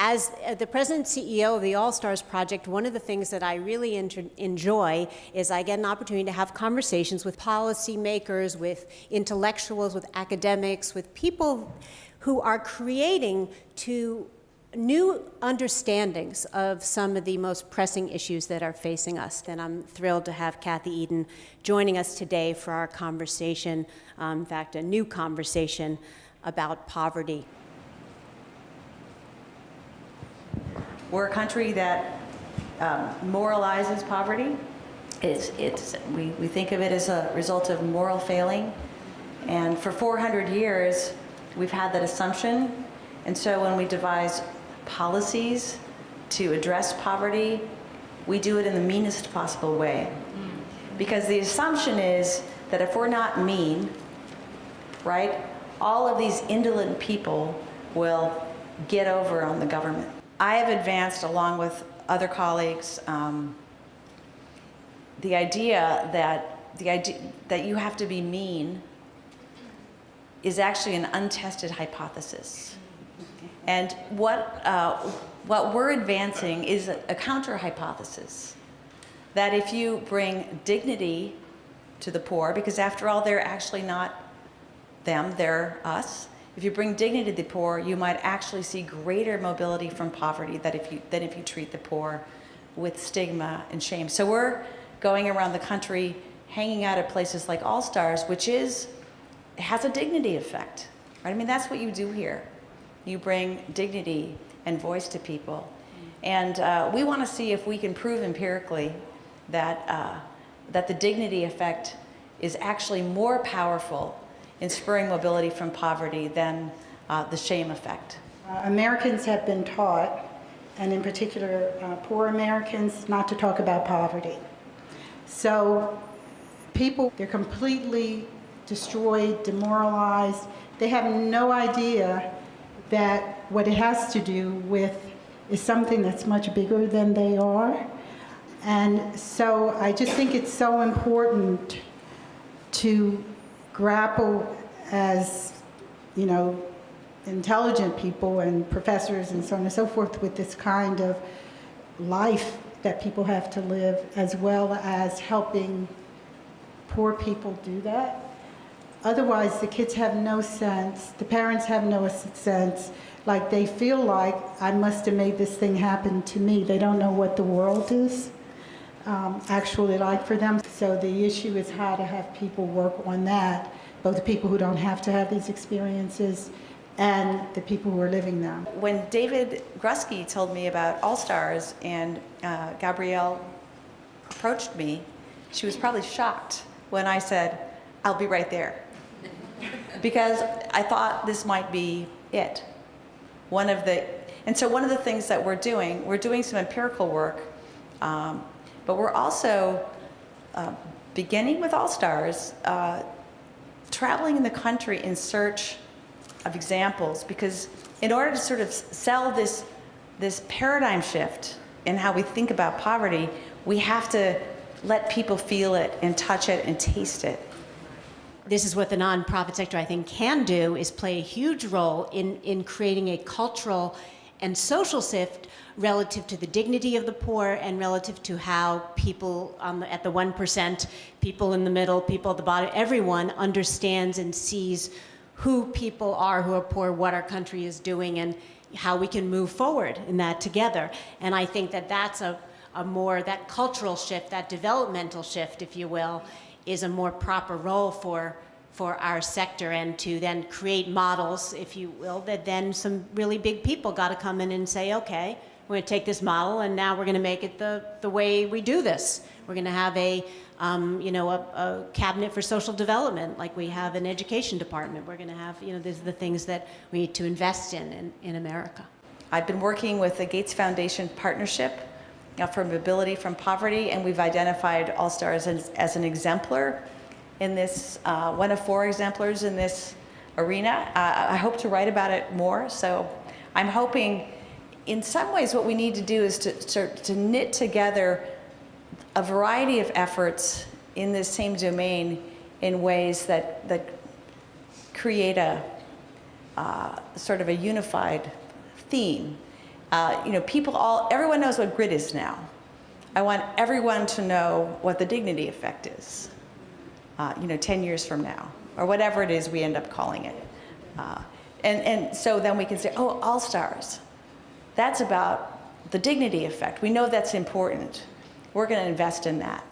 as the president and CEO of the All Stars Project, one of the things that I really enjoy is I get an opportunity to have conversations with policymakers, with intellectuals, with academics, with people who are creating new understandings of some of the most pressing issues that are facing us. And I'm thrilled to have Kathy Edin joining us today for our conversation, in fact, a new conversation about poverty. We're a country that moralizes poverty. We think of it as a result of moral failing. And for 400 years, we've had that assumption. And so when we devise policies to address poverty, we do it in the meanest possible way. Because the assumption is that if we're not mean, right, all of these indolent people will get over on the government. I have advanced, along with other colleagues, the idea that you have to be mean is actually an untested hypothesis. And what we're advancing is a counter hypothesis, that if you bring dignity to the poor, because after all, they're actually not them, they're us. If you bring dignity to the poor, you might actually see greater mobility from poverty than if you treat the poor with stigma and shame. So we're going around the country, hanging out at places like All Stars, which has a dignity effect, right? I mean, that's what you do here. You bring dignity and voice to people. And we want to see if we can prove empirically that the dignity effect is actually more powerful in spurring mobility from poverty than the shame effect. Americans have been taught, and in particular poor Americans, not to talk about poverty. So people, they're completely destroyed, demoralized. They have no idea that what it has to do with is something that's much bigger than they are. And so I just think it's so important to grapple as, intelligent people and professors and so on and so forth with this kind of life that people have to live, as well as helping poor people do that. Otherwise, the kids have no sense, the parents have no sense, like they feel like I must have made this thing happen to me. They don't know what the world is actually like for them. So the issue is how to have people work on that, both the people who don't have to have these experiences and the people who are living them. When David Grusky told me about All Stars and Gabrielle approached me, she was probably shocked when I said, "I'll be right there." Because I thought this might be it. And so one of the things that we're doing some empirical work, but we're also beginning with All Stars, traveling in the country in search of examples, because in order to sort of sell this paradigm shift in how we think about poverty, we have to let people feel it and touch it and taste it. This is what the nonprofit sector, I think, can do, is play a huge role in creating a cultural and social shift relative to the dignity of the poor and relative to how people at the 1%, people in the middle, people at the bottom, everyone understands and sees who people are who are poor, what our country is doing, and how we can move forward in that together. And I think that that's that cultural shift, that developmental shift, if you will, is a more proper role for our sector, and to then create models, if you will, that then some really big people got to come in and say, okay, we're going to take this model and now we're going to make it the way we do this. We're going to have a cabinet for social development, like we have an education department. We're going to have, these are the things that we need to invest in America. I've been working with the Gates Foundation Partnership for Mobility from Poverty, and we've identified All Stars as an exemplar in this, one of 4 exemplars in this arena. I hope to write about it more, so I'm hoping in some ways what we need to do is to knit together a variety of efforts in this same domain in ways that create a sort of a unified theme. Everyone knows what grit is now. I want everyone to know what the dignity effect is, 10 years from now, or whatever it is we end up calling it. And so then we can say, oh, All Stars. That's about the dignity effect. We know that's important. We're going to invest in that.